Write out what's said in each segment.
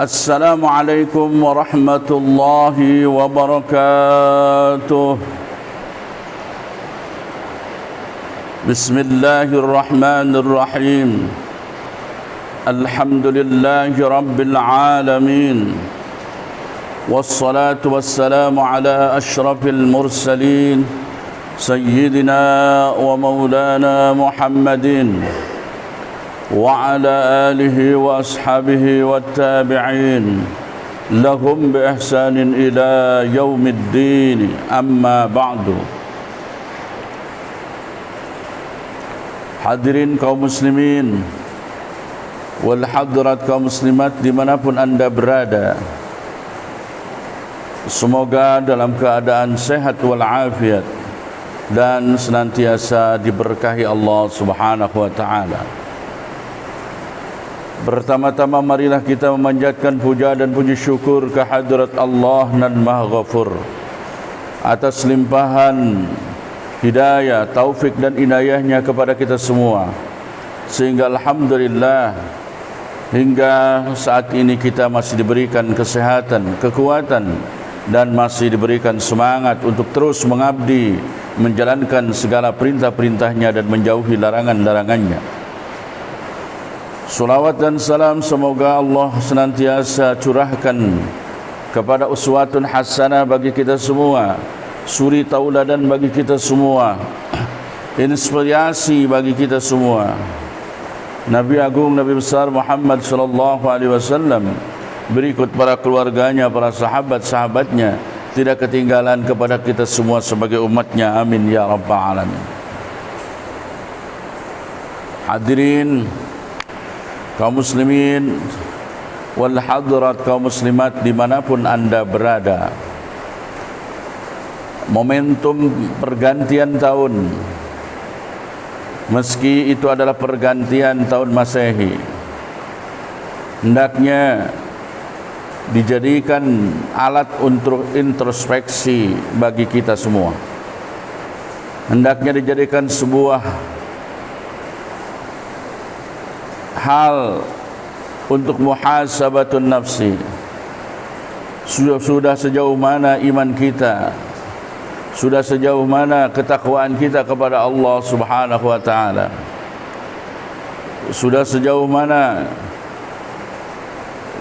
السلام عليكم ورحمة الله وبركاته. بسم الله الرحمن الرحيم. الحمد لله رب العالمين، والصلاة والسلام على أشرف المرسلين سيدنا ومولانا محمد وعلى آله وأصحابه والتابعين لهم بإحسان إلى يوم الدين. أما بعد. Hadirin kaum muslimin wal hadirat kaum muslimat dimanapun anda berada, semoga dalam keadaan sehat walafiat dan senantiasa diberkahi Allah Subhanahu wa taala. Pertama-tama marilah kita memanjatkan puja dan puji syukur kehadirat Allah nan Maha Ghafur atas limpahan hidayah, taufik dan inayahnya kepada kita semua, sehingga alhamdulillah hingga saat ini kita masih diberikan kesehatan, kekuatan dan masih diberikan semangat untuk terus mengabdi, menjalankan segala perintah-perintahnya dan menjauhi larangan-larangannya. Salawat dan salam semoga Allah senantiasa curahkan kepada uswatun hasanah bagi kita semua, suri tauladan bagi kita semua, inspirasi bagi kita semua. Nabi Agung, Nabi besar Muhammad sallallahu alaihi wasallam, berikut para keluarganya, para sahabat-sahabatnya, tidak ketinggalan kepada kita semua sebagai umatnya. Amin ya rabbal alamin. Hadirin kaum muslimin wal hadirat kaum muslimat dimanapun anda berada, momentum pergantian tahun, meski itu adalah pergantian tahun Masehi, hendaknya dijadikan alat untuk introspeksi bagi kita semua. Hendaknya dijadikan sebuah hal untuk muhasabatun nafsi. Sudah sejauh mana iman kita, sudah sejauh mana ketakwaan kita kepada Allah Subhanahu wa taala, sudah sejauh mana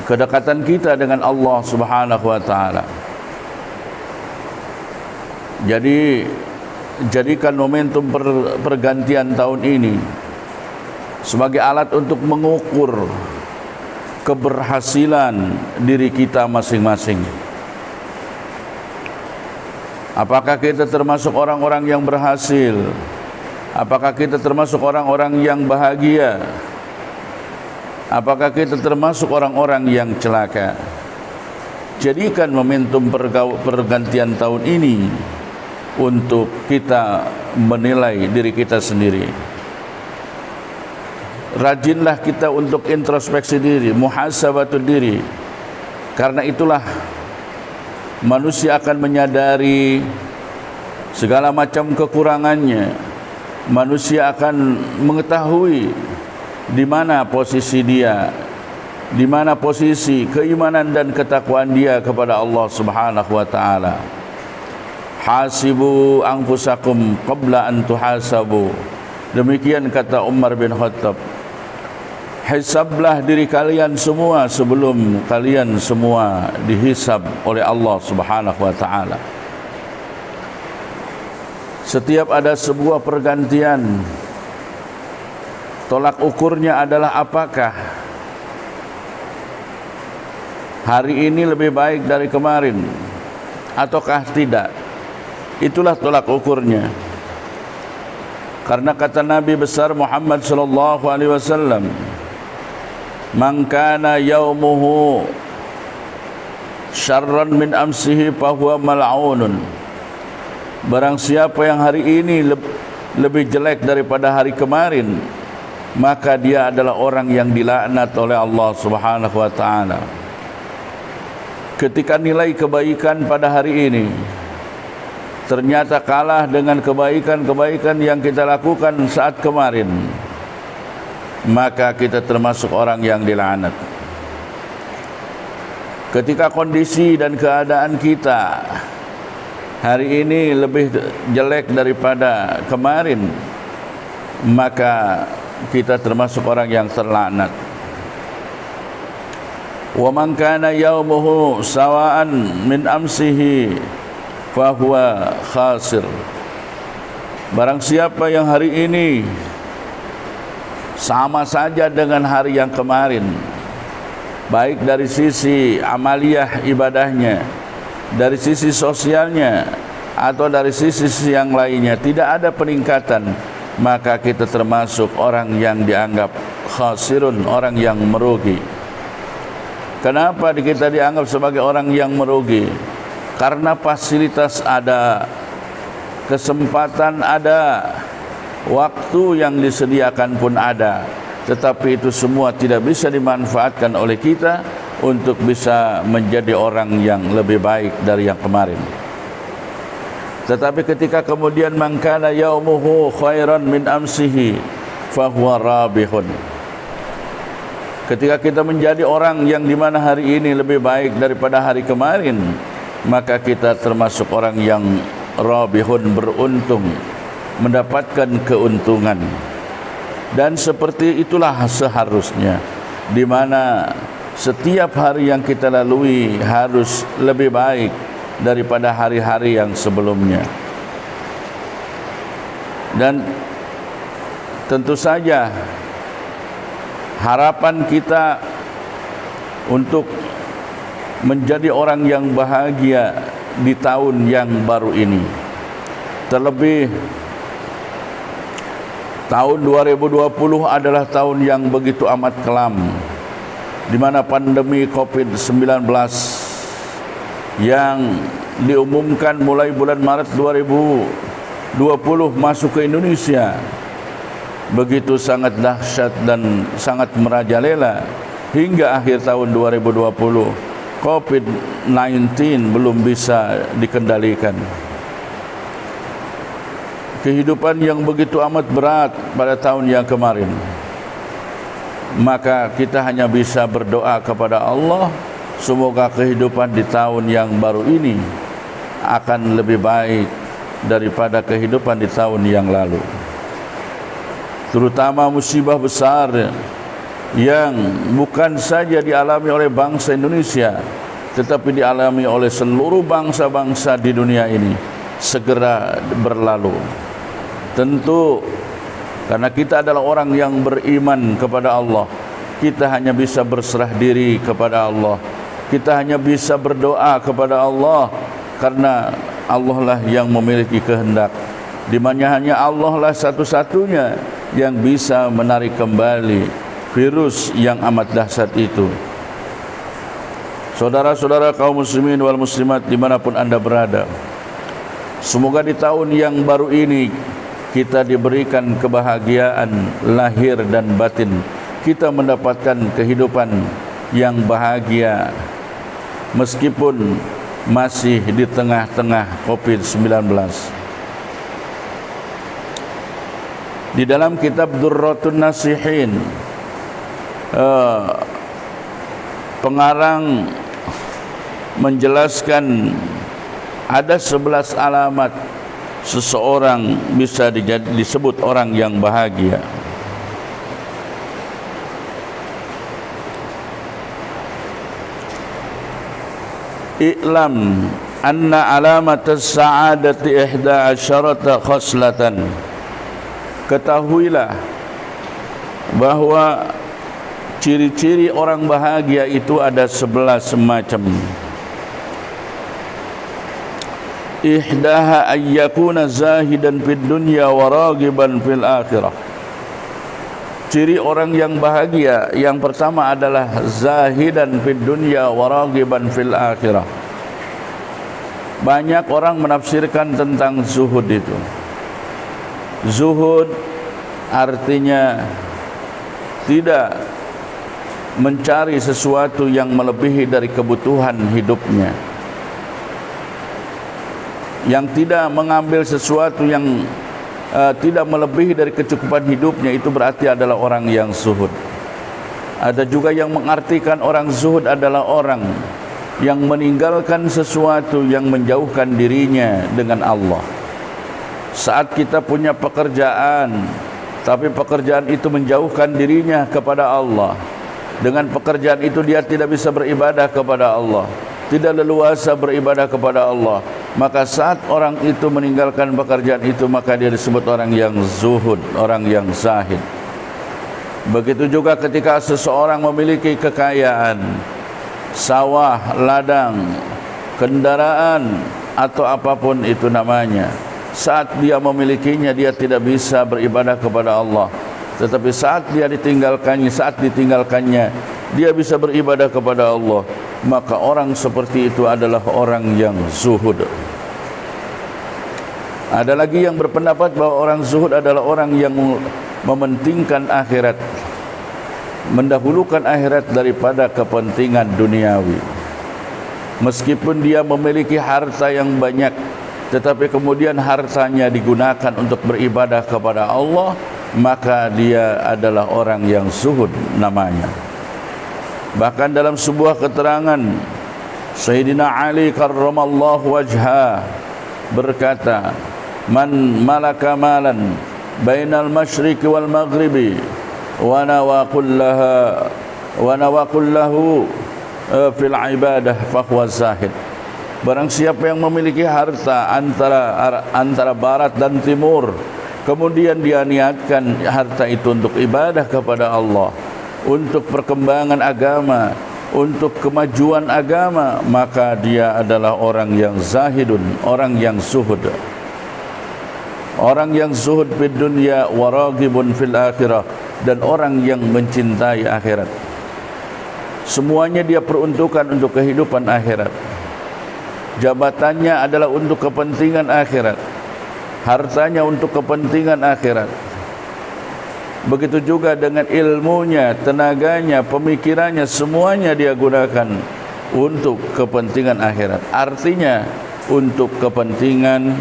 kedekatan kita dengan Allah Subhanahu wa taala. Jadi jadikan momentum pergantian tahun ini sebagai alat untuk mengukur keberhasilan diri kita masing-masing. Apakah kita termasuk orang-orang yang berhasil? Apakah kita termasuk orang-orang yang bahagia? Apakah kita termasuk orang-orang yang celaka? Jadikan momentum pergantian tahun ini untuk kita menilai diri kita sendiri. Rajinlah kita untuk introspeksi diri, muhasabatul diri. Karena itulah manusia akan menyadari segala macam kekurangannya. Manusia akan mengetahui di mana posisi dia, di mana posisi keimanan dan ketakwaan dia kepada Allah Subhanahu wa taala. Hasibu anfusakum qabla an tuhasabu. Demikian kata Umar bin Khattab. Hisablah diri kalian semua sebelum kalian semua dihisab oleh Allah Subhanahu wa taala. Setiap ada sebuah pergantian, tolak ukurnya adalah apakah hari ini lebih baik dari kemarin ataukah tidak. Itulah tolak ukurnya. Karena kata Nabi besar Muhammad sallallahu alaihi wasallam, man kana yaumuhu syarran min amsihi fahuwa mal'unun. Barang siapa yang hari ini lebih jelek daripada hari kemarin, maka dia adalah orang yang dilaknat oleh Allah Subhanahu wa taala. Ketika nilai kebaikan pada hari ini ternyata kalah dengan kebaikan-kebaikan yang kita lakukan saat kemarin, maka kita termasuk orang yang dilaknat. ketika kondisi dan keadaan kita hari ini lebih jelek daripada kemarin, maka kita termasuk orang yang terlaknat. Wa man kana yaumuhu sawa'an min amsihi fahuwa khasir. Barang siapa yang hari ini sama saja dengan hari yang kemarin, baik dari sisi amaliyah ibadahnya, dari sisi sosialnya, atau dari sisi yang lainnya, tidak ada peningkatan, maka kita termasuk orang yang dianggap khasirun, orang yang merugi. Kenapa kita dianggap sebagai orang yang merugi? Karena fasilitas ada, kesempatan ada, waktu yang disediakan pun ada, tetapi itu semua tidak bisa dimanfaatkan oleh kita untuk bisa menjadi orang yang lebih baik dari yang kemarin. Tetapi ketika kemudian man kana yaumuhu khairan min amsihi fahuwa rabihun. Ketika kita menjadi orang yang di mana hari ini lebih baik daripada hari kemarin, maka kita termasuk orang yang rabihun, beruntung, mendapatkan keuntungan. Dan seperti itulah seharusnya, di mana setiap hari yang kita lalui harus lebih baik daripada hari-hari yang sebelumnya. Dan tentu saja harapan kita untuk menjadi orang yang bahagia di tahun yang baru ini, terlebih tahun 2020 adalah tahun yang begitu amat kelam, di mana pandemi COVID-19 yang diumumkan mulai bulan Maret 2020 masuk ke Indonesia begitu sangat dahsyat dan sangat merajalela, hingga akhir tahun 2020 COVID-19 belum bisa dikendalikan. Kehidupan yang begitu amat berat pada tahun yang kemarin, maka kita hanya bisa berdoa kepada Allah, semoga kehidupan di tahun yang baru ini akan lebih baik daripada kehidupan di tahun yang lalu. Terutama musibah besar yang bukan saja dialami oleh bangsa Indonesia, tetapi dialami oleh seluruh bangsa-bangsa di dunia ini, segera berlalu. Tentu karena kita adalah orang yang beriman kepada Allah, kita hanya bisa berserah diri kepada Allah, kita hanya bisa berdoa kepada Allah, karena Allah lah yang memiliki kehendak, di mana hanya Allah lah satu-satunya yang bisa menarik kembali virus yang amat dahsyat itu. Saudara-saudara kaum muslimin wal muslimat dimanapun anda berada, semoga di tahun yang baru ini kita diberikan kebahagiaan lahir dan batin, kita mendapatkan kehidupan yang bahagia meskipun masih di tengah-tengah COVID-19. Di dalam kitab Durratun Nasihin, pengarang menjelaskan ada 11 alamat seseorang bisa disebut orang yang bahagia. I'lam anna alamatas sa'adati 11 khaslatan. Ketahuilah bahwa ciri-ciri orang bahagia itu ada 11 macam. Ihdaha ayyakuna zahidan fid dunya wa ragiban fil akhirah. Ciri orang yang bahagia yang pertama adalah zahidan fid dunya wa ragiban fil akhirah. Banyak orang menafsirkan tentang zuhud itu. Zuhud artinya tidak mencari sesuatu yang melebihi dari kebutuhan hidupnya, yang tidak mengambil sesuatu yang tidak melebihi dari kecukupan hidupnya, itu berarti adalah orang yang zuhud. Ada juga yang mengartikan orang zuhud adalah orang yang meninggalkan sesuatu yang menjauhkan dirinya dengan Allah. Saat kita punya pekerjaan, tapi pekerjaan itu menjauhkan dirinya kepada Allah, dengan pekerjaan itu dia tidak bisa beribadah kepada Allah, tidak leluasa beribadah kepada Allah, maka saat orang itu meninggalkan pekerjaan itu, maka dia disebut orang yang zuhud, orang yang zahid. Begitu juga ketika seseorang memiliki kekayaan, sawah, ladang, kendaraan, atau apapun itu namanya, saat dia memilikinya, dia tidak bisa beribadah kepada Allah. Tetapi saat ditinggalkannya, dia bisa beribadah kepada Allah. Maka orang seperti itu adalah orang yang zuhud. Ada lagi yang berpendapat bahwa orang zuhud adalah orang yang mementingkan akhirat, mendahulukan akhirat daripada kepentingan duniawi. Meskipun dia memiliki harta yang banyak, tetapi kemudian hartanya digunakan untuk beribadah kepada Allah, maka dia adalah orang yang zuhud namanya. Bahkan dalam sebuah keterangan, Sayyidina Ali karramallahu wajhah berkata, "Man malaka malan bainal masyriqi wal maghribi wa nawa kullahu fil ibadah fahuwa zahid." Barang siapa yang memiliki harta antara barat dan timur, kemudian dia niatkan harta itu untuk ibadah kepada Allah, untuk perkembangan agama, untuk kemajuan agama, maka dia adalah orang yang zahidun, orang yang zuhud. Orang yang zuhud fid dunya wa raghibun fil akhirah, dan orang yang mencintai akhirat. Semuanya dia peruntukkan untuk kehidupan akhirat. Jabatannya adalah untuk kepentingan akhirat, hartanya untuk kepentingan akhirat. Begitu juga dengan ilmunya, tenaganya, pemikirannya, semuanya dia gunakan untuk kepentingan akhirat. Artinya untuk kepentingan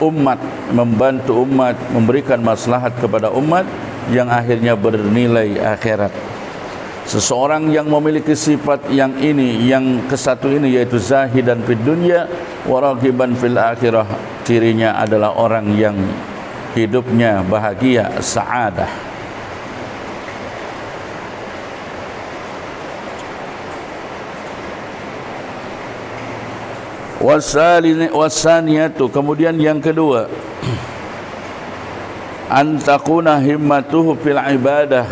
umat, membantu umat, memberikan maslahat kepada umat yang akhirnya bernilai akhirat. Seseorang yang memiliki sifat yang ini, yang kesatu ini, yaitu zahidan fid dunya wa ragiban fil akhirah, cirinya adalah orang yang hidupnya bahagia, sa'adah. Wasaniyatu, kemudian yang kedua, antakuna himmatuhu fil ibadah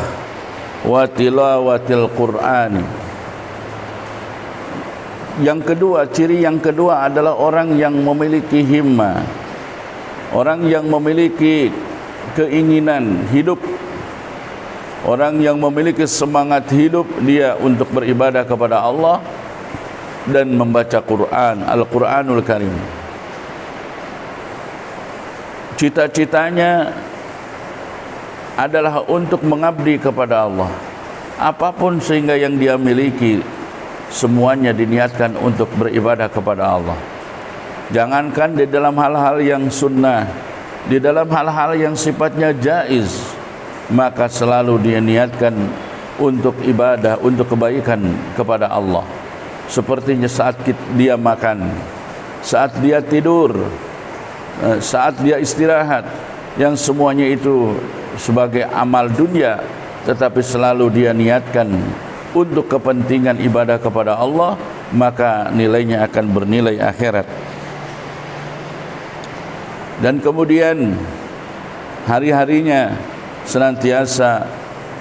wa tilawatil Qur'an. Yang kedua, ciri yang kedua adalah orang yang memiliki himmah, orang yang memiliki keinginan hidup, orang yang memiliki semangat hidup dia untuk beribadah kepada Allah dan membaca Quran, Al-Quranul Karim. Cita-citanya adalah untuk mengabdi kepada Allah. Apapun sehingga yang dia miliki, semuanya diniatkan untuk beribadah kepada Allah. Jangankan di dalam hal-hal yang sunnah, di dalam hal-hal yang sifatnya jaiz, maka selalu dia niatkan untuk ibadah, untuk kebaikan kepada Allah. Sepertinya saat dia makan, saat dia tidur, saat dia istirahat, yang semuanya itu sebagai amal dunia, tetapi selalu dia niatkan untuk kepentingan ibadah kepada Allah, maka nilainya akan bernilai akhirat. Dan kemudian hari-harinya senantiasa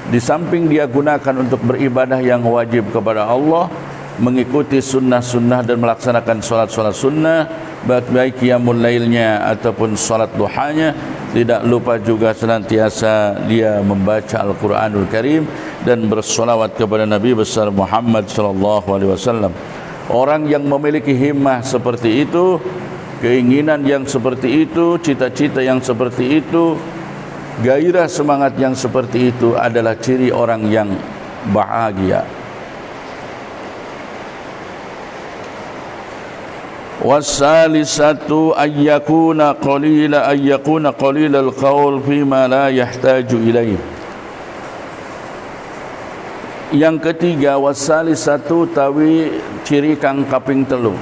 di samping dia gunakan untuk beribadah yang wajib kepada Allah, mengikuti sunnah-sunnah dan melaksanakan solat-solat sunnah, baik qiyamul lailnya ataupun solat duhanya. Tidak lupa juga senantiasa dia membaca Al-Quranul Karim dan bersolawat kepada Nabi besar Muhammad sallallahu alaihi wasallam. Orang yang memiliki himmah seperti itu, keinginan yang seperti itu, cita-cita yang seperti itu, gairah semangat yang seperti itu adalah ciri orang yang bahagia. Wasalisatu ayyakuna qalilal qaul fima la yahtaju ilaih. Yang ketiga, wasalisatu tawi ciri kang kaping telu,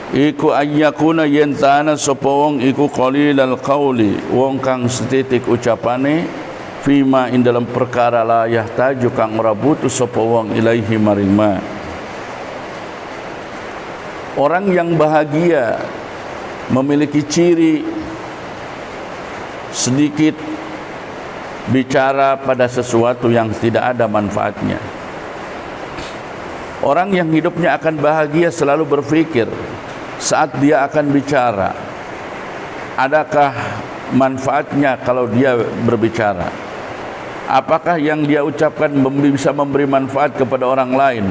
iku ayyakuna yentana sapa wong iku qalilal qauli, wong kang setitik ucapane, fima ing dalam perkara la yahtaju kang ora butuh sapa wong ilaihi maring ma. Orang yang bahagia memiliki ciri sedikit bicara pada sesuatu yang tidak ada manfaatnya. Orang yang hidupnya akan bahagia selalu berpikir saat dia akan bicara, adakah manfaatnya kalau dia berbicara? Apakah yang dia ucapkan bisa memberi manfaat kepada orang lain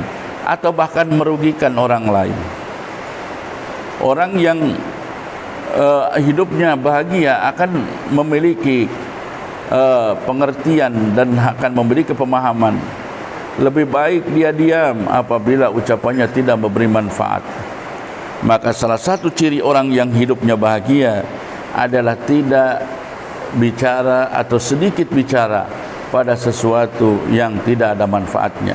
atau bahkan merugikan orang lain? Orang yang hidupnya bahagia akan memiliki pengertian dan akan memiliki pemahaman. Lebih baik dia diam apabila ucapannya tidak memberi manfaat. Maka salah satu ciri orang yang hidupnya bahagia adalah tidak bicara atau sedikit bicara pada sesuatu yang tidak ada manfaatnya.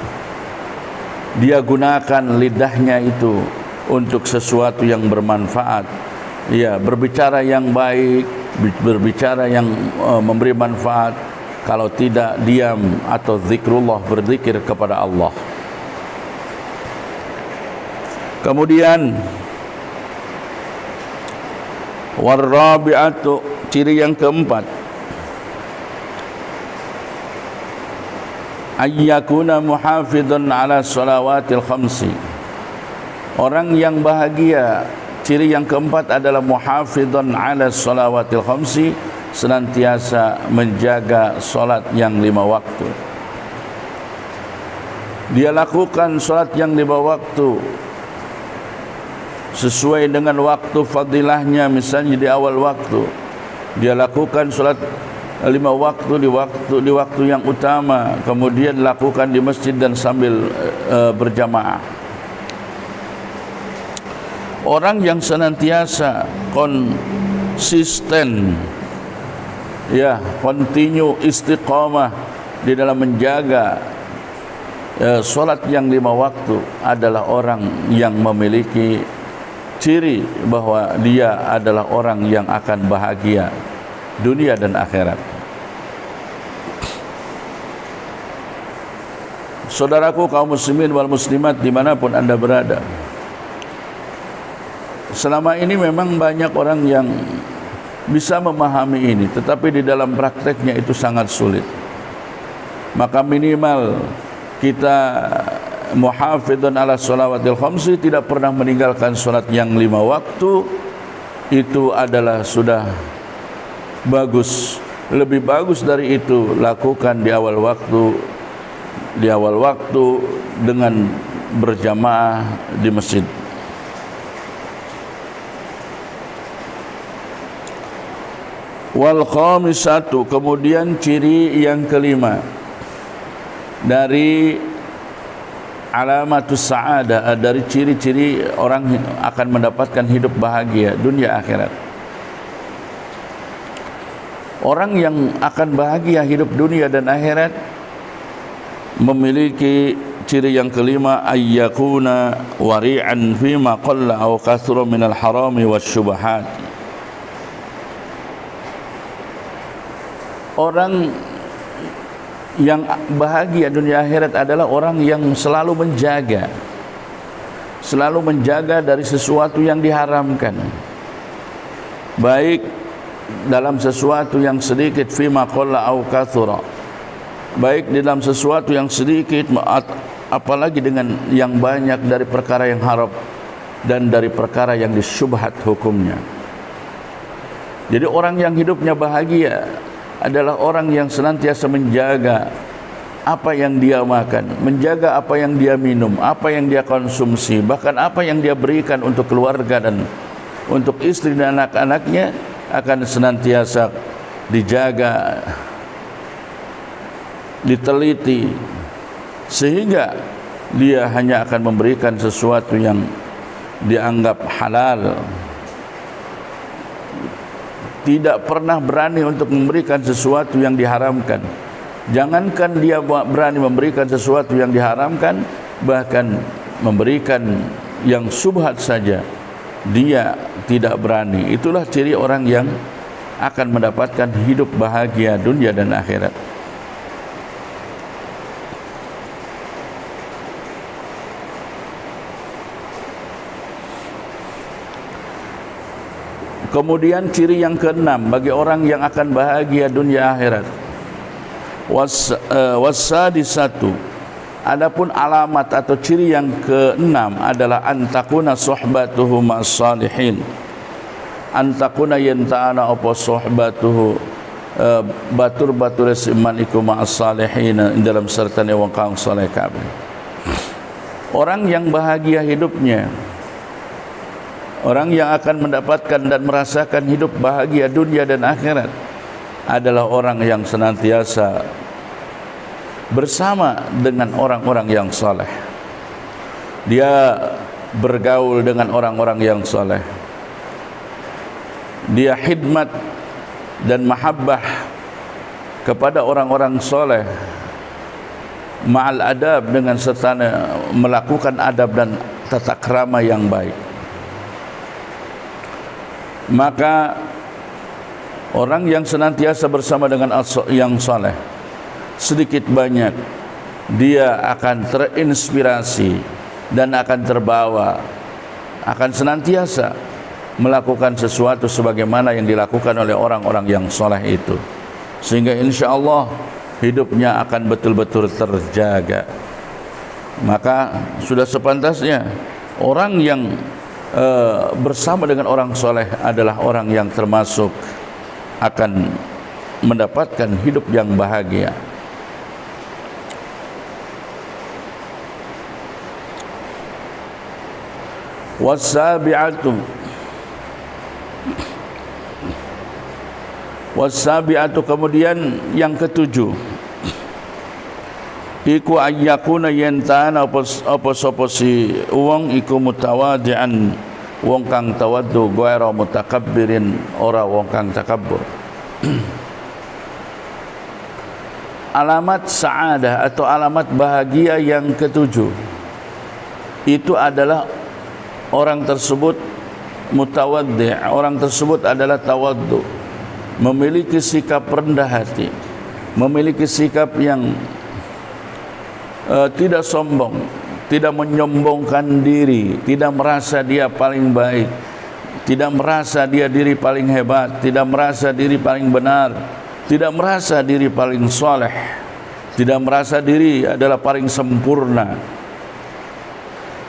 Dia gunakan lidahnya itu untuk sesuatu yang bermanfaat. Ya, berbicara yang baik, berbicara yang memberi manfaat. Kalau tidak, diam atau zikrullah, berzikir kepada Allah. Kemudian warrabi'atu, ciri yang keempat, ayyakuna muhafidun ala salawatil khamsi. Orang yang bahagia, ciri yang keempat adalah muhafidun ala salawatil khamsi, senantiasa menjaga solat yang 5 waktu. Dia lakukan solat yang 5 waktu sesuai dengan waktu fadilahnya. Misalnya di awal waktu dia lakukan solat 5 waktu di waktu yang utama, kemudian lakukan di masjid dan sambil berjamaah. Orang yang senantiasa konsisten, ya, continue, istiqamah di dalam menjaga solat yang 5 waktu adalah orang yang memiliki ciri bahwa dia adalah orang yang akan bahagia dunia dan akhirat. Saudaraku kaum muslimin wal muslimat dimanapun anda berada, selama ini memang banyak orang yang bisa memahami ini, tetapi di dalam prakteknya itu sangat sulit. Maka minimal kita muhafidun ala sholawatil khamsi, tidak pernah meninggalkan solat yang 5 waktu, itu adalah sudah bagus. Lebih bagus dari itu, lakukan di awal waktu dengan berjamaah di masjid. Wal khamisatu, kemudian ciri yang kelima dari alamatus sa'adah, dari ciri-ciri orang akan mendapatkan hidup bahagia dunia akhirat. Orang yang akan bahagia hidup dunia dan akhirat memiliki ciri yang kelima, ayyakuna wari'an fima qalla aw kathura minal harami wasyubahat. Orang yang bahagia dunia akhirat adalah orang yang selalu menjaga dari sesuatu yang diharamkan, baik dalam sesuatu yang sedikit, fima qalla au kathura, baik dalam sesuatu yang sedikit apalagi dengan yang banyak, dari perkara yang haram dan dari perkara yang disyubhat hukumnya. Jadi orang yang hidupnya bahagia adalah orang yang senantiasa menjaga apa yang dia makan, menjaga apa yang dia minum, apa yang dia konsumsi, bahkan apa yang dia berikan untuk keluarga dan untuk istri dan anak-anaknya akan senantiasa dijaga, diteliti, sehingga dia hanya akan memberikan sesuatu yang dianggap halal. Tidak pernah berani untuk memberikan sesuatu yang diharamkan, Jangankan dia berani memberikan sesuatu yang diharamkan, bahkan memberikan yang subhat saja dia tidak berani. Itulah ciri orang yang akan mendapatkan hidup bahagia dunia dan akhirat. Kemudian ciri yang keenam bagi orang yang akan bahagia dunia akhirat, wassadisatu, adapun alamat atau ciri yang keenam adalah antakuna suhbatuhu ma'as salihin. Antakuna yenta'ana apa suhbatuhu batur-batur siman iku ma'as salihin dalam sertane wong kang saleh kabeh. Orang yang bahagia hidupnya, orang yang akan mendapatkan dan merasakan hidup bahagia dunia dan akhirat adalah orang yang senantiasa bersama dengan orang-orang yang saleh. Dia bergaul dengan orang-orang yang saleh. Dia khidmat dan mahabbah kepada orang-orang saleh, ma'al adab, dengan serta melakukan adab dan tata krama yang baik. Maka orang yang senantiasa bersama dengan yang saleh, sedikit banyak dia akan terinspirasi dan akan terbawa, akan senantiasa melakukan sesuatu sebagaimana yang dilakukan oleh orang-orang yang saleh itu, sehingga insya-Allah hidupnya akan betul-betul terjaga. Maka sudah sepantasnya orang yang bersama dengan orang soleh adalah orang yang termasuk akan mendapatkan hidup yang bahagia. Wasabi'atu, kemudian yang ketujuh, iku ayyakuna yentana apa sapa si wong iku mutawadi'an, wong kang tawaddu, ghairu mutakabbirin, ora wong kang takabbur. Alamat sa'adah atau alamat bahagia yang ketujuh itu adalah orang tersebut mutawaddi', orang tersebut adalah tawaddu, memiliki sikap rendah hati, memiliki sikap yang tidak sombong, tidak menyombongkan diri, tidak merasa dia paling baik, tidak merasa dia diri paling hebat, tidak merasa diri paling benar, tidak merasa diri paling soleh, tidak merasa diri adalah paling sempurna.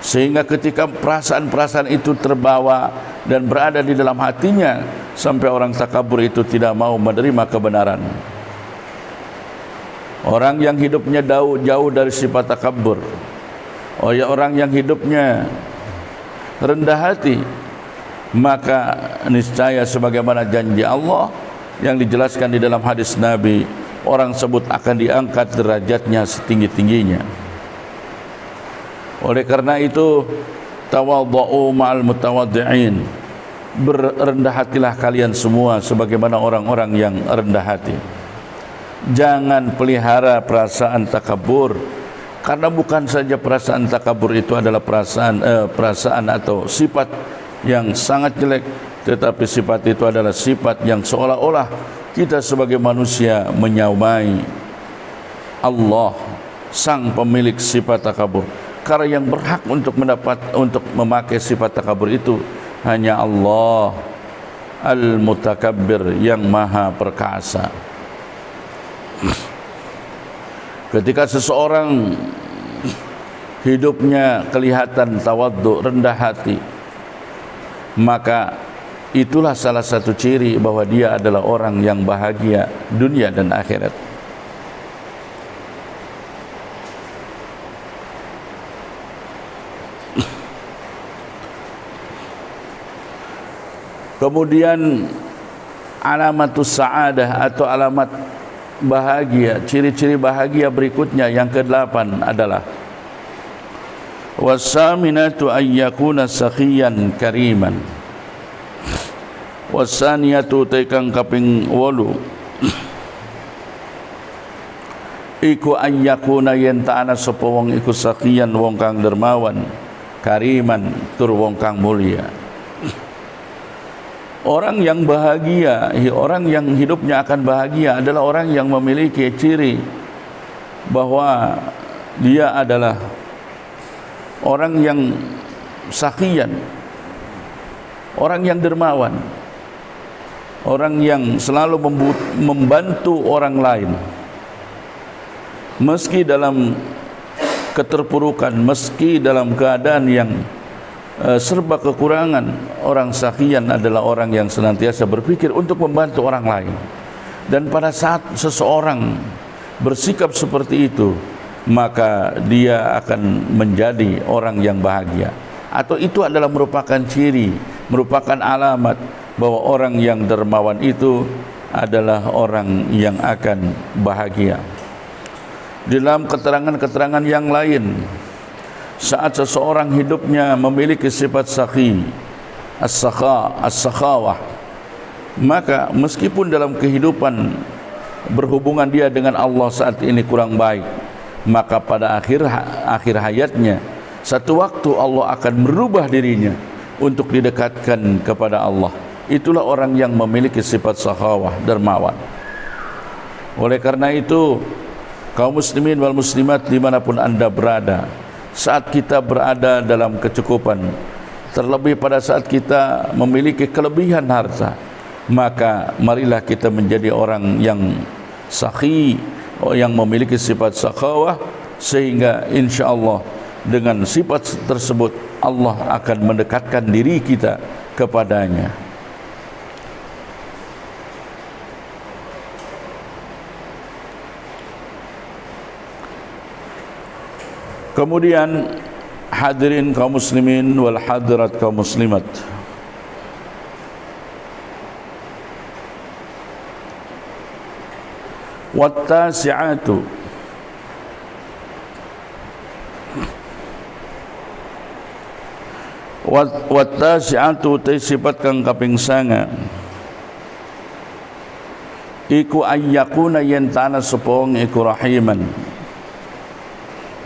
Sehingga ketika perasaan-perasaan itu terbawa dan berada di dalam hatinya, sampai orang takabur itu tidak mau menerima kebenaran. Orang yang hidupnya jauh dari sifat takabur, orang yang hidupnya rendah hati, maka niscaya sebagaimana janji Allah yang dijelaskan di dalam hadis Nabi, orang tersebut akan diangkat derajatnya setinggi-tingginya. Oleh karena itu, tawaddu'u ma'al mutawaddi'in, berendah hatilah kalian semua sebagaimana orang-orang yang rendah hati. Jangan pelihara perasaan takabur, karena bukan saja perasaan takabur itu adalah perasaan atau sifat yang sangat jelek, tetapi sifat itu adalah sifat yang seolah-olah kita sebagai manusia menyamai Allah, sang pemilik sifat takabur. Karena yang berhak untuk memakai sifat takabur itu hanya Allah Al-Mutakabbir, yang maha perkasa. Ketika seseorang hidupnya kelihatan tawaddu, rendah hati, maka itulah salah satu ciri bahwa dia adalah orang yang bahagia dunia dan akhirat. Kemudian alamatus sa'adah atau alamat bahagia, ciri-ciri bahagia berikutnya yang ke-8 adalah wasaminatu ayyakuna sakhiyan kariman. Wasaniyatu tekang kaping 8, iku ayyakuna yen ta'ana sapa wong iku sakiyan wong kang dermawan, kariman tur wong kang mulia. Orang yang bahagia, orang yang hidupnya akan bahagia adalah orang yang memiliki ciri bahwa dia adalah orang yang sakiyan, orang yang dermawan, orang yang selalu membantu orang lain meski dalam keterpurukan, meski dalam keadaan yang serba kekurangan. Orang sakiyan adalah orang yang senantiasa berpikir untuk membantu orang lain. Dan pada saat seseorang bersikap seperti itu, maka dia akan menjadi orang yang bahagia. Atau itu adalah merupakan ciri, merupakan alamat bahwa orang yang dermawan itu adalah orang yang akan bahagia. Dalam keterangan-keterangan yang lain, saat seseorang hidupnya memiliki sifat sakhi, as-sakhawah, maka meskipun dalam kehidupan berhubungan dia dengan Allah saat ini kurang baik, maka pada akhir hayatnya satu waktu Allah akan merubah dirinya untuk didekatkan kepada Allah. Itulah orang yang memiliki sifat sakhawah, dermawan. Oleh karena itu, kaum muslimin wal muslimat dimanapun anda berada, saat kita berada dalam kecukupan, terlebih pada saat kita memiliki kelebihan harta, maka marilah kita menjadi orang yang sakhi, yang memiliki sifat sakhawah, sehingga insya Allah dengan sifat tersebut Allah akan mendekatkan diri kita kepadanya. Kemudian hadirin kaum muslimin wal hadirat kaum muslimat, wattasi'atu, wattasi'atu te sifat kang kaping 9 iku ayyakuna yen ta'ana sapa wong iku rahiman,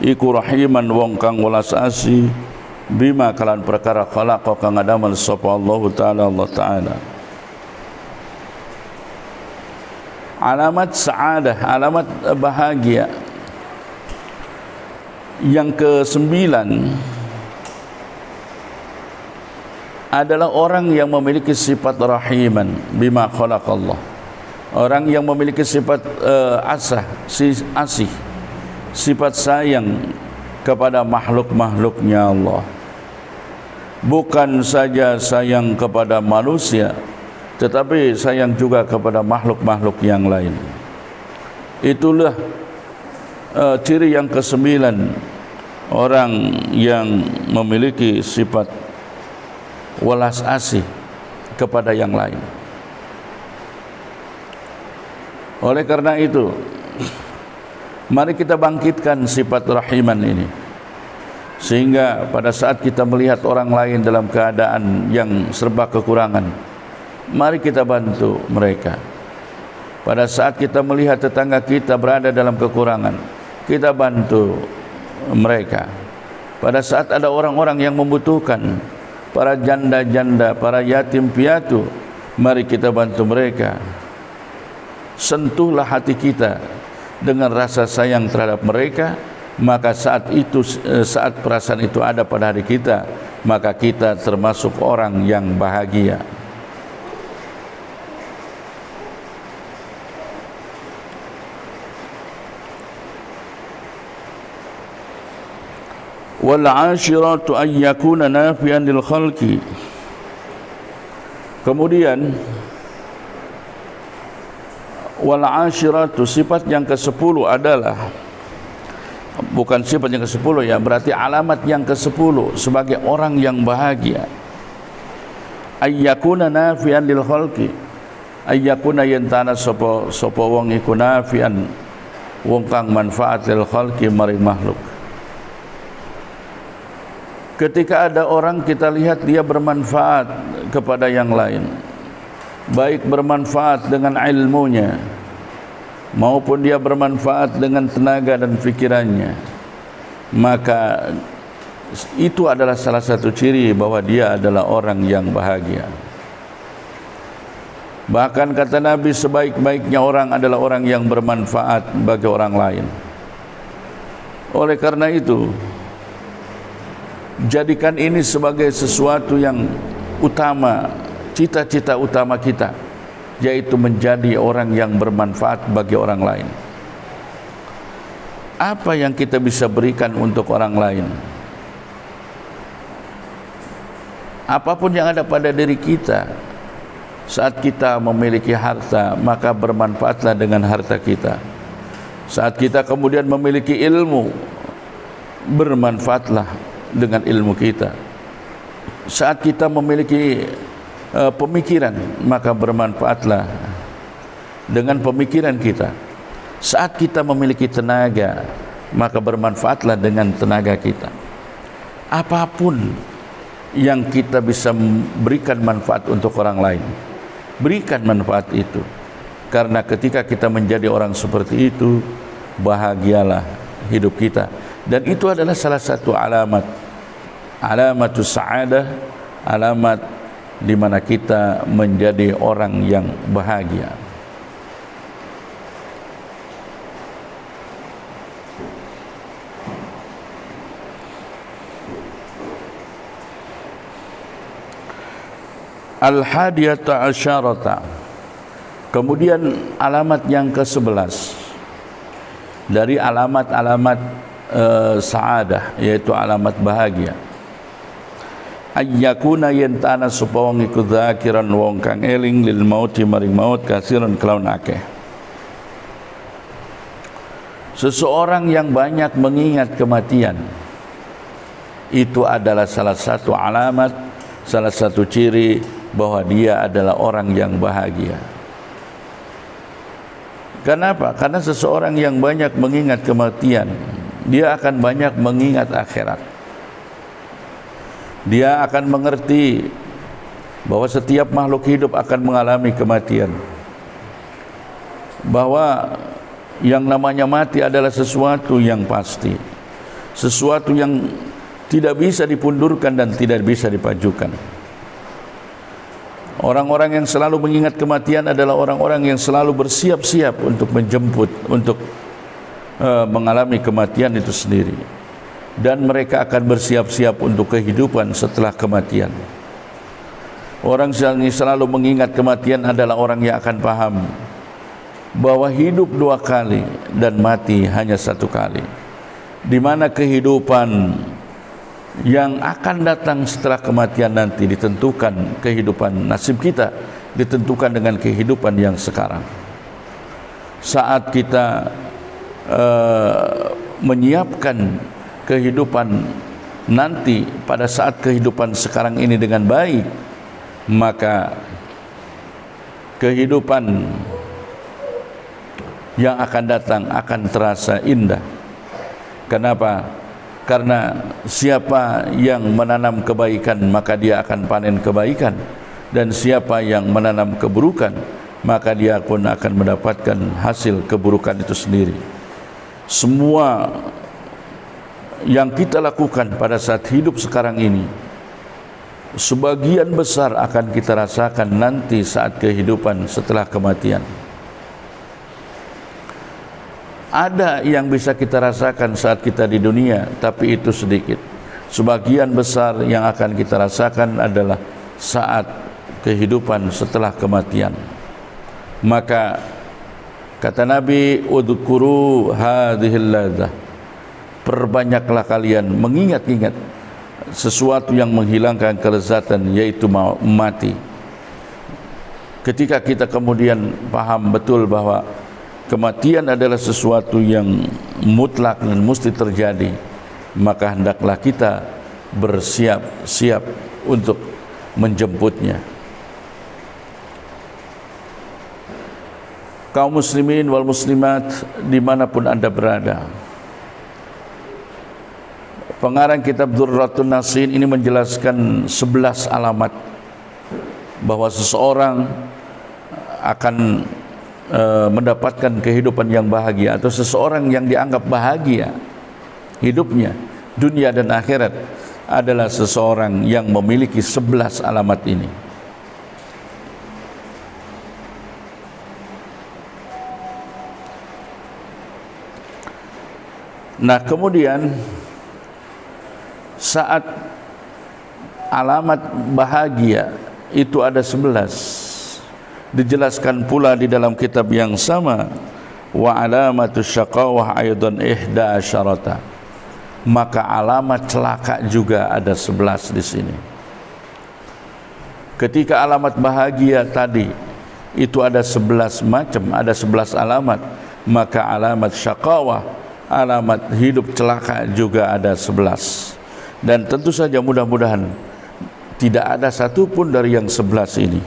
iku rahiman wong kang welas asih bima kalan perkara khalaqa kang adamal sapa Allah Ta'ala. Alamat sa'adah, alamat bahagia yang ke-9 adalah orang yang memiliki sifat rahiman bima khalaqallah. Orang yang memiliki sifat asih, sifat sayang kepada makhluk-makhluknya Allah. Bukan saja sayang kepada manusia, tetapi sayang juga kepada makhluk-makhluk yang lain. Itulah ciri yang ke-9 orang yang memiliki sifat welas asih kepada yang lain. Oleh karena itu, mari kita bangkitkan sifat rahiman ini, sehingga pada saat kita melihat orang lain dalam keadaan yang serba kekurangan, mari kita bantu mereka. Pada saat kita melihat tetangga kita berada dalam kekurangan, kita bantu mereka. Pada saat ada orang-orang yang membutuhkan, para janda-janda, para yatim piatu, mari kita bantu mereka. Sentuhlah hati kita dengan rasa sayang terhadap mereka, maka saat itu, saat perasaan itu ada pada hati kita, maka kita termasuk orang yang bahagia. Wal 'ashiratu an yakuna nafi'an lil khalqi. Kemudian wal 'ashiratu, sifat yang ke-10 adalah, bukan sifat yang ke-10 ya, berarti alamat yang ke-10 sebagai orang yang bahagia. Ayyakuna nafi'an lil khalqi, ayyakuna yentana sapa wong iku nafi'an wong kang manfaat lil khalqi maring makhluk. Ketika ada orang kita lihat dia bermanfaat kepada yang lain, baik bermanfaat dengan ilmunya, maupun dia bermanfaat dengan tenaga dan pikirannya, maka itu adalah salah satu ciri bahwa dia adalah orang yang bahagia. Bahkan kata Nabi, sebaik-baiknya orang adalah orang yang bermanfaat bagi orang lain. Oleh karena itu, jadikan ini sebagai sesuatu yang utama, cita-cita utama kita, yaitu menjadi orang yang bermanfaat bagi orang lain. Apa yang kita bisa berikan untuk orang lain? Apapun yang ada pada diri kita, saat kita memiliki harta, maka bermanfaatlah dengan harta kita. Saat kita kemudian memiliki ilmu, bermanfaatlah dengan ilmu kita. Saat kita memiliki pemikiran, maka bermanfaatlah dengan pemikiran kita. Saat kita memiliki tenaga, maka bermanfaatlah dengan tenaga kita. Apapun yang kita bisa berikan manfaat untuk orang lain, berikan manfaat itu. Karena ketika kita menjadi orang seperti itu, bahagialah hidup kita. Dan itu adalah salah satu alamatus sa'adah, alamat di mana kita menjadi orang yang bahagia. Al-hadiyata asyarata. Kemudian alamat yang ke-11 dari alamat-alamat sa'adah, yaitu alamat bahagia. Ayyakuna yentana supawang iku dzakiran wong kang eling lil mauti maring maut kasiran kelawan akeh. Seseorang yang banyak mengingat kematian, itu adalah salah satu alamat, salah satu ciri bahwa dia adalah orang yang bahagia. Kenapa? Karena seseorang yang banyak mengingat kematian, dia akan banyak mengingat akhirat. Dia akan mengerti bahwa setiap makhluk hidup akan mengalami kematian, bahwa yang namanya mati adalah sesuatu yang pasti, sesuatu yang tidak bisa dipundurkan dan tidak bisa dipajukan. Orang-orang yang selalu mengingat kematian adalah orang-orang yang selalu bersiap-siap untuk menjemput, untuk mengalami kematian itu sendiri. Dan mereka akan bersiap-siap untuk kehidupan setelah kematian. Orang yang selalu mengingat kematian adalah orang yang akan paham bahwa hidup dua kali dan mati hanya satu kali, di mana kehidupan yang akan datang setelah kematian nanti ditentukan, kehidupan nasib kita ditentukan dengan kehidupan yang sekarang. Saat kita menyiapkan kehidupan nanti pada saat kehidupan sekarang ini dengan baik, maka kehidupan yang akan datang akan terasa indah. Kenapa? Karena siapa yang menanam kebaikan, maka dia akan panen kebaikan. Dan siapa yang menanam keburukan, maka dia pun akan mendapatkan hasil keburukan itu sendiri. Semua yang kita lakukan pada saat hidup sekarang ini, sebagian besar akan kita rasakan nanti saat kehidupan setelah kematian. Ada yang bisa kita rasakan saat kita di dunia, tapi itu sedikit. Sebagian besar yang akan kita rasakan adalah saat kehidupan setelah kematian. Maka kata Nabi, udhkuru hadhil ladzah, perbanyaklah kalian mengingat-ingat sesuatu yang menghilangkan kelezatan, yaitu mati. Ketika kita kemudian paham betul bahwa kematian adalah sesuatu yang mutlak dan mesti terjadi, maka hendaklah kita bersiap-siap untuk menjemputnya. Kaum muslimin wal muslimat dimanapun anda berada, pengarang kitab Durratun Nasin ini menjelaskan 11 alamat bahwa seseorang akan mendapatkan kehidupan yang bahagia, atau seseorang yang dianggap bahagia hidupnya dunia dan akhirat, adalah seseorang yang memiliki 11 alamat ini. Nah, kemudian saat alamat bahagia itu ada 11, dijelaskan pula di dalam kitab yang sama, wa alamatus syaqawah aidan ihda asyarata, maka alamat celaka juga ada 11 di sini. Ketika alamat bahagia tadi itu ada 11 macam, ada 11 alamat, maka alamat syaqawah, alamat hidup celaka juga ada 11. Dan tentu saja mudah-mudahan tidak ada satupun dari yang 11 ini.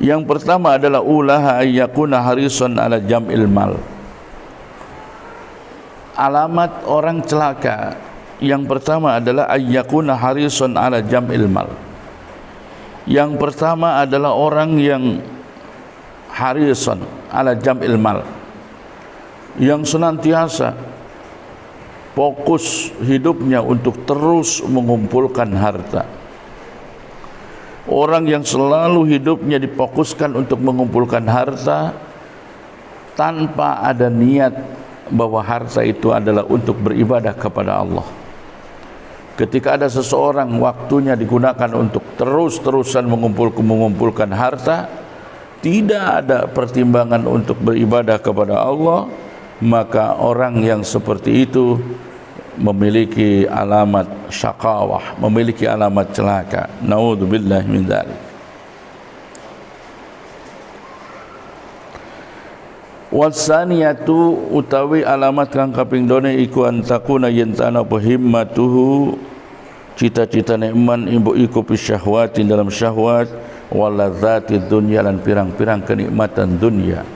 Yang pertama adalah ulaha ayyakuna harisan ala jam'il mal. Alamat orang celaka yang pertama adalah ayyakuna harisan ala jam'il mal. Yang pertama adalah orang yang harisan ala jam'il mal, yang senantiasa fokus hidupnya untuk terus mengumpulkan harta. Orang yang selalu hidupnya difokuskan untuk mengumpulkan harta tanpa ada niat bahwa harta itu adalah untuk beribadah kepada Allah. Ketika ada seseorang waktunya digunakan untuk terus-terusan mengumpulkan harta, tidak ada pertimbangan untuk beribadah kepada Allah, maka orang yang seperti itu memiliki alamat syaqawah, memiliki alamat celaka. Naudzubillahi min dzalik. Wasaniyatu utawi alamat kang kaping done iku antakuna yentana himmatuhu, cita-citane iman ibu iku pisyahwati dalam syahwat, waladzati dunya lan pirang-pirang kenikmatan dunia.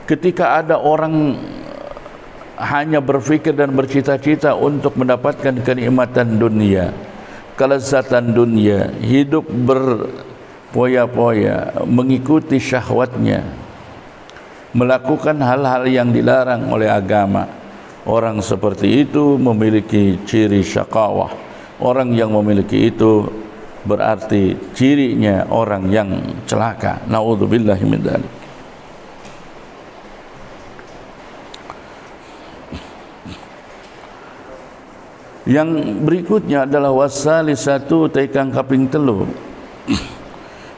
Ketika ada orang hanya berfikir dan bercita-cita untuk mendapatkan kenikmatan dunia, kelezatan dunia, hidup berpoya-poya, mengikuti syahwatnya, melakukan hal-hal yang dilarang oleh agama, orang seperti itu memiliki ciri syaqawah. Orang yang memiliki itu berarti cirinya orang yang celaka. Naudzubillahi min dzalik. Yang berikutnya adalah wasalisatu taikang kaping telu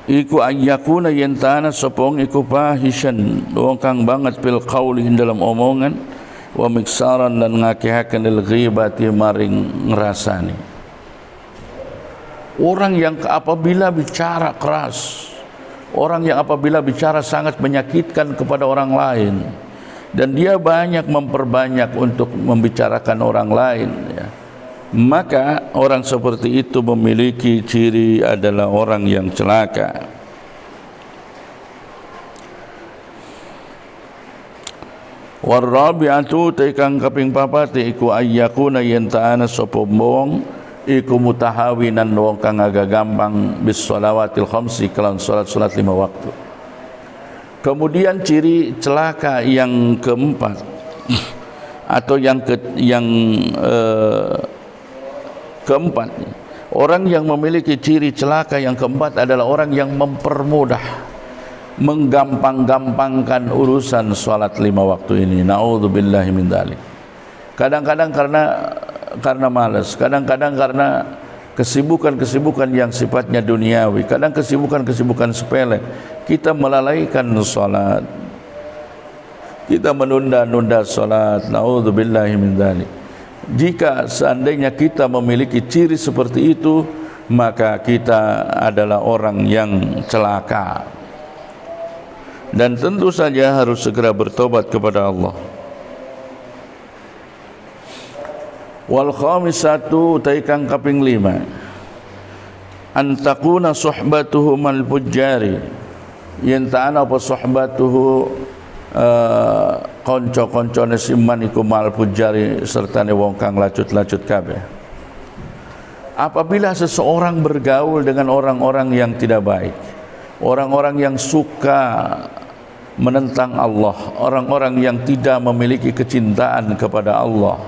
iku ayyakuna yentana sopong iku fahishan, wong kang banget pil qauli dalam omongan, wa miksaran dan ngakihaken lil ghibati maring ngrasani. Orang yang apabila bicara keras, orang yang apabila bicara sangat menyakitkan kepada orang lain, dan dia banyak memperbanyak untuk membicarakan orang lain, ya, maka orang seperti itu memiliki ciri adalah orang yang celaka. Warabi'atu taikang kaping papat iku ayyakuna yenta'ana sopomong iku mutahawinan wong kang agagampang bis shalawatil khamsi kelawan salat 5 waktu. Kemudian ciri celaka yang keempat atau keempat, orang yang memiliki ciri celaka yang keempat adalah orang yang mempermudah, menggampang-gampangkan urusan salat 5 waktu ini. Naudzubillahi min dzalik. Kadang-kadang karena malas, kadang-kadang karena kesibukan-kesibukan yang sifatnya duniawi, kadang kesibukan-kesibukan sepele, kita melalaikan salat, kita menunda-nunda salat. Naudzubillahi min dzalik. Jika seandainya kita memiliki ciri seperti itu, maka kita adalah orang yang celaka, dan tentu saja harus segera bertobat kepada Allah. Wal khamisatu taikang kaping 5 antakuna suhbatuhu mal fujjari, yen ta'ana apa suhbatuhu konco-koncone siman iku mal fujjari sertane wong kang lacut-lacut kabeh. Apabila seseorang bergaul dengan orang-orang yang tidak baik, orang-orang yang suka menentang Allah, orang-orang yang tidak memiliki kecintaan kepada Allah,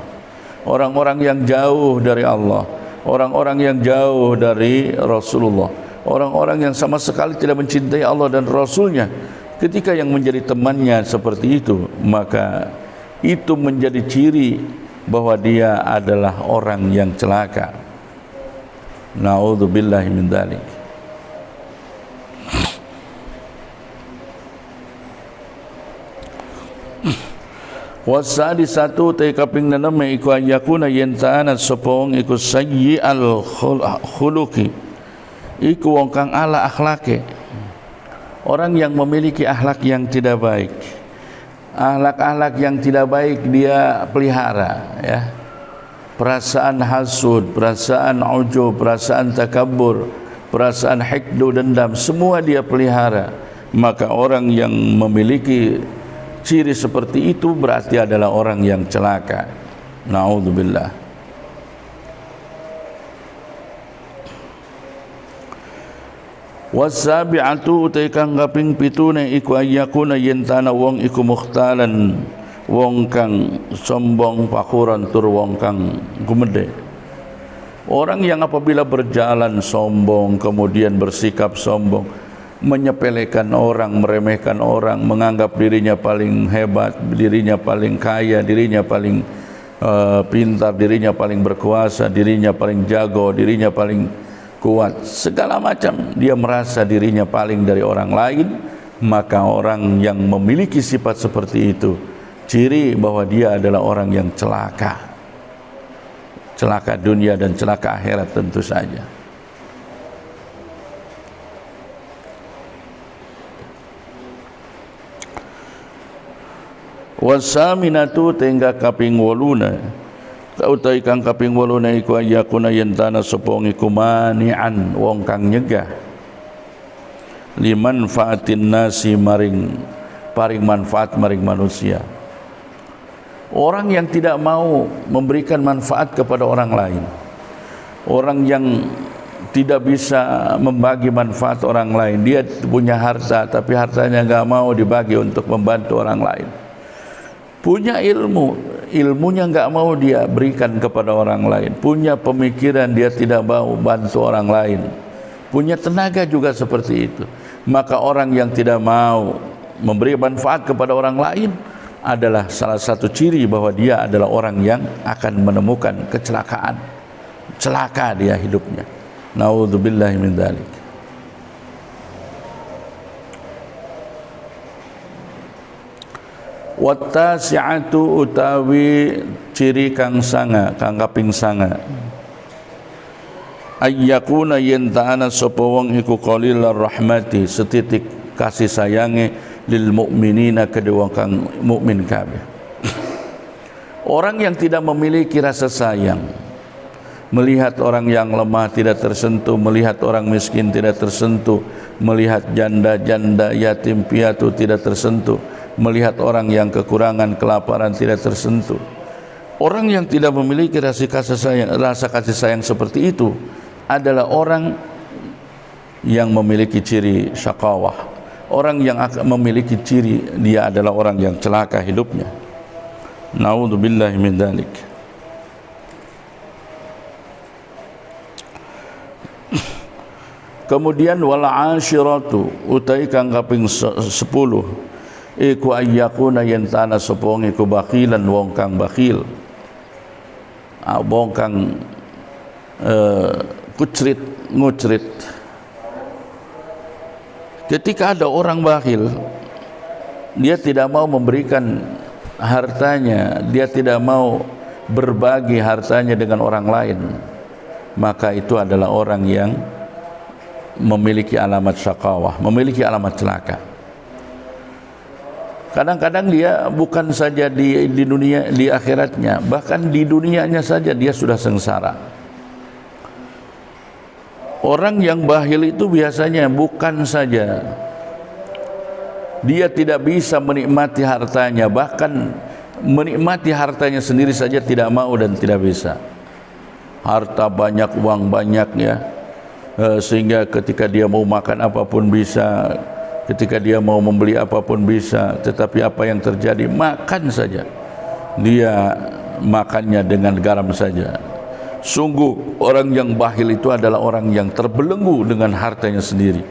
orang-orang yang jauh dari Allah, orang-orang yang jauh dari Rasulullah, orang-orang yang sama sekali tidak mencintai Allah dan Rasulnya, ketika yang menjadi temannya seperti itu, maka itu menjadi ciri bahwa dia adalah orang yang celaka. Na'udzubillahi min dzalik. Wasadisatu te kaping 6 iku ayakuna yentana sopong iku sayyi al khuluqi, iku wong kang ala akhlake, orang yang memiliki akhlak yang tidak baik. Akhlak-akhlak yang tidak baik dia pelihara, ya. Perasaan hasud, perasaan ujub, perasaan takabur, perasaan hikdu, dendam, semua dia pelihara. Maka orang yang memiliki ciri seperti itu berarti adalah orang yang celaka. Na'udzubillah. Wasabi'atu utai kang kaping 7 iku ayyakuna yentana wong iku mukhtalan, wong kang sombong, pakhuran tur wong kang gumede. Orang yang apabila berjalan sombong, kemudian bersikap sombong, menyepelekan orang, meremehkan orang, menganggap dirinya paling hebat, dirinya paling kaya, dirinya paling pintar, dirinya paling berkuasa, dirinya paling jago, dirinya paling kuat, segala macam dia merasa dirinya paling dari orang lain. Maka orang yang memiliki sifat seperti itu, ciri bahwa dia adalah orang yang celaka, celaka dunia dan celaka akhirat tentu saja. Wasaminatu tengga kaping 8 utai kang kaping 8 iku ayakuna yentana sopong iku mani'an, wong kang nyegah, liman faatin nasi maring paring manfaat maring manusia. Orang yang tidak mau memberikan manfaat kepada orang lain, orang yang tidak bisa membagi manfaat orang lain. Dia punya harta tapi hartanya enggak mau dibagi untuk membantu orang lain. Punya ilmu, ilmunya enggak mau dia berikan kepada orang lain. Punya pemikiran, dia tidak mau bantu orang lain. Punya tenaga juga seperti itu. Maka orang yang tidak mau memberi manfaat kepada orang lain adalah salah satu ciri bahwa dia adalah orang yang akan menemukan kecelakaan. Celaka dia hidupnya. Na'udzubillahi min dzalik. Wattasi'atu utawi ciri kang sanga, kang kaping sanga, ayyakuna yenta'ana sapa wong iku qalilar rahmati, setitik kasih sayange lil mukminina kedua kang mukmin kabeh. Orang yang tidak memiliki rasa sayang, melihat orang yang lemah tidak tersentuh, melihat orang miskin tidak tersentuh, melihat janda-janda, yatim piatu tidak tersentuh, melihat orang yang kekurangan, kelaparan tidak tersentuh. Orang yang tidak memiliki rasa kasih sayang seperti itu adalah orang yang memiliki ciri syaqawah. Orang yang memiliki ciri dia adalah orang yang celaka hidupnya. Na'udzubillahi min dzalik. Kemudian wal ashiratu utai kang kaping 10 iku ayyakuna yentana sopong iku bakhilan, wong kang bakhil, wong kang ngucrit. Ketika ada orang bakhil, dia tidak mau memberikan hartanya, dia tidak mau berbagi hartanya dengan orang lain, maka itu adalah orang yang memiliki alamat syaqawah, memiliki alamat celaka. Kadang-kadang dia bukan saja di dunia, di akhiratnya, bahkan di dunianya saja dia sudah sengsara. Orang yang bakhil itu biasanya bukan saja dia tidak bisa menikmati hartanya, bahkan menikmati hartanya sendiri saja tidak mau dan tidak bisa. harta banyak, uang banyak ya, sehingga ketika dia mau makan apapun bisa, ketika dia mau membeli apapun bisa. Tetapi apa yang terjadi? Makan saja, dia makannya dengan garam saja. Sungguh orang yang bakhil itu adalah orang yang terbelenggu dengan hartanya sendiri,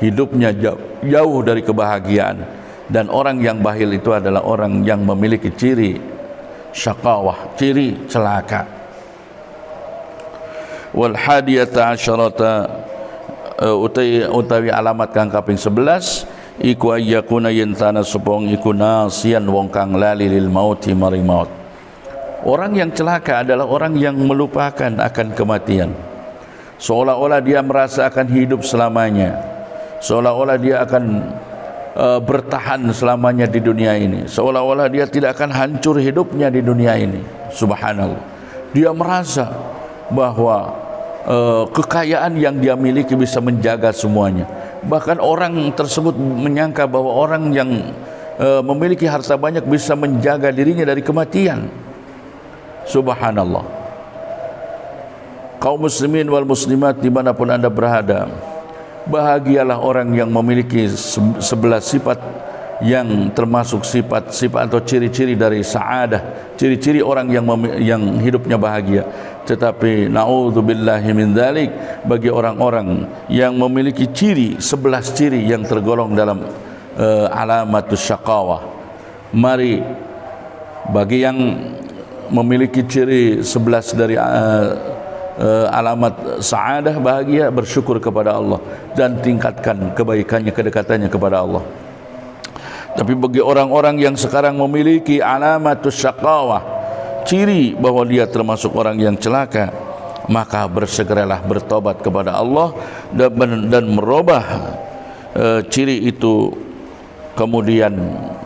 hidupnya jauh dari kebahagiaan. Dan orang yang bakhil itu adalah orang yang memiliki ciri syaqawah, ciri celaka. Wal hadiyata asyarata, utawi alamat kang kaping 11 iku ayyakuna yentana supong iku nasian wong kang lali lil mauti maring maut. Orang yang celaka adalah orang yang melupakan akan kematian, seolah-olah dia merasa akan hidup selamanya, seolah-olah dia akan bertahan selamanya di dunia ini, seolah-olah dia tidak akan hancur hidupnya di dunia ini. Subhanallah, dia merasa bahwa kekayaan yang dia miliki bisa menjaga semuanya. Bahkan orang tersebut menyangka bahwa orang yang memiliki harta banyak bisa menjaga dirinya dari kematian. Subhanallah. Kaum muslimin wal muslimat dimanapun anda berada, bahagialah orang yang memiliki 11 sifat yang termasuk sifat-sifat atau ciri-ciri dari sa'adah, ciri-ciri orang yang hidupnya bahagia. Tetapi na'udzubillahi min dzalik, bagi orang-orang yang memiliki ciri 11 ciri yang tergolong dalam alamatus syaqawah, mari bagi yang memiliki ciri 11 dari alamat sa'adah, bahagia, bersyukur kepada Allah dan tingkatkan kebaikannya, kedekatannya kepada Allah. Tapi bagi orang-orang yang sekarang memiliki alamatus syaqawah, ciri bahwa dia termasuk orang yang celaka, maka bersegeralah bertobat kepada Allah dan merubah ciri itu, kemudian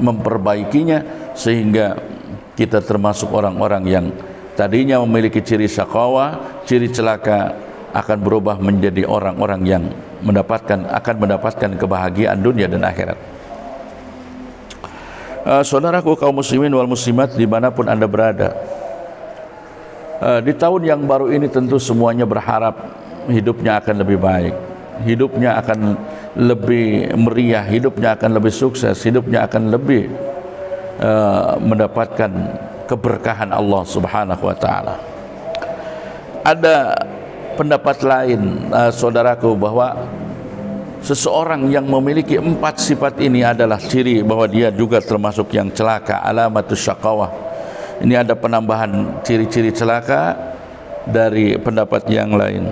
memperbaikinya, sehingga kita termasuk orang-orang yang tadinya memiliki ciri syaqawah, ciri celaka, akan berubah menjadi orang-orang yang akan mendapatkan kebahagiaan dunia dan akhirat. Saudaraku kaum muslimin wal muslimat dimanapun anda berada, di tahun yang baru ini tentu semuanya berharap hidupnya akan lebih baik, hidupnya akan lebih meriah, hidupnya akan lebih sukses, hidupnya akan lebih mendapatkan keberkahan Allah Subhanahu wa taala. Ada pendapat lain, saudaraku, bahwa seseorang yang memiliki 4 sifat ini adalah ciri bahwa dia juga termasuk yang celaka, alamatus syaqawah. Ini ada penambahan ciri-ciri celaka dari pendapat yang lain.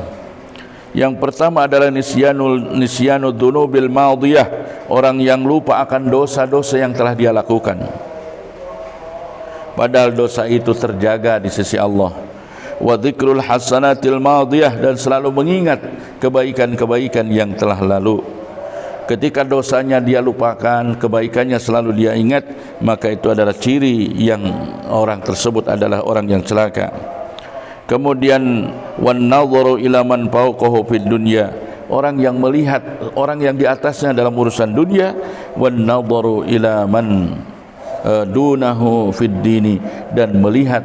Yang pertama adalah nisyanud dunubil madiyah, orang yang lupa akan dosa-dosa yang telah dia lakukan, padahal dosa itu terjaga di sisi Allah. Wa dzikrul hasanatil madiyah, dan selalu mengingat kebaikan-kebaikan yang telah lalu. Ketika dosanya dia lupakan, kebaikannya selalu dia ingat, maka itu adalah ciri yang orang tersebut adalah orang yang celaka. Kemudian wan nadharu ila man fawqahu fid dunya, orang yang melihat orang yang di atasnya dalam urusan dunia, wan nadharu ila man dunahu fid dini, dan melihat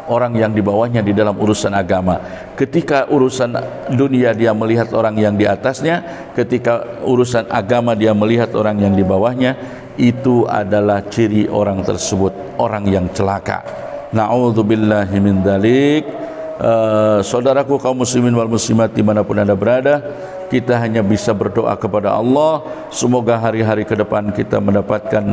orang yang di bawahnya di dalam urusan agama. Ketika urusan dunia dia melihat orang yang di atasnya, ketika urusan agama dia melihat orang yang di bawahnya. Itu adalah ciri orang tersebut orang yang celaka. Na'udzubillahi min dzalik. Saudaraku kaum muslimin wal muslimat dimanapun anda berada, kita hanya bisa berdoa kepada Allah, semoga hari-hari ke depan kita mendapatkan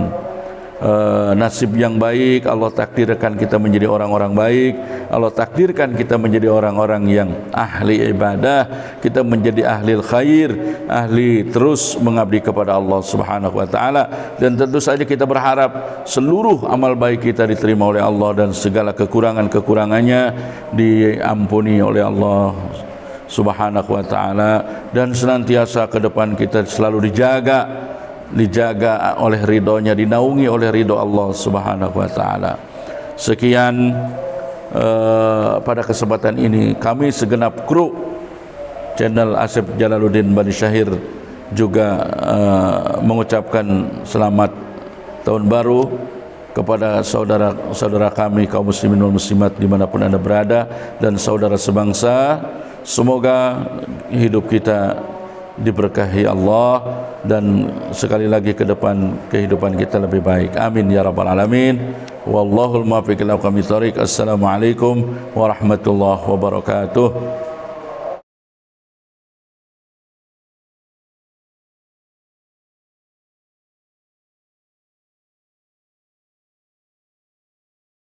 nasib yang baik. Allah takdirkan kita menjadi orang-orang baik, Allah takdirkan kita menjadi orang-orang yang ahli ibadah, kita menjadi ahli khair, ahli terus mengabdi kepada Allah Subhanahu wa taala. Dan tentu saja kita berharap seluruh amal baik kita diterima oleh Allah dan segala kekurangan-kekurangannya diampuni oleh Allah Subhanahu wa taala, dan senantiasa ke depan kita selalu dijaga oleh ridhonya, dinaungi oleh ridho Allah Subhanahu wa taala. Sekian pada kesempatan ini kami segenap kru channel Asep Jalaluddin Bani Syahir juga mengucapkan selamat tahun baru kepada saudara-saudara kami kaum muslimin wal muslimat dimanapun anda berada, dan saudara sebangsa. Semoga hidup kita diberkahi Allah dan sekali lagi ke depan kehidupan kita lebih baik. Amin ya rabbal alamin. Wallahul muwaffiq ila aqwamit thoriq. Assalamualaikum warahmatullahi wabarakatuh.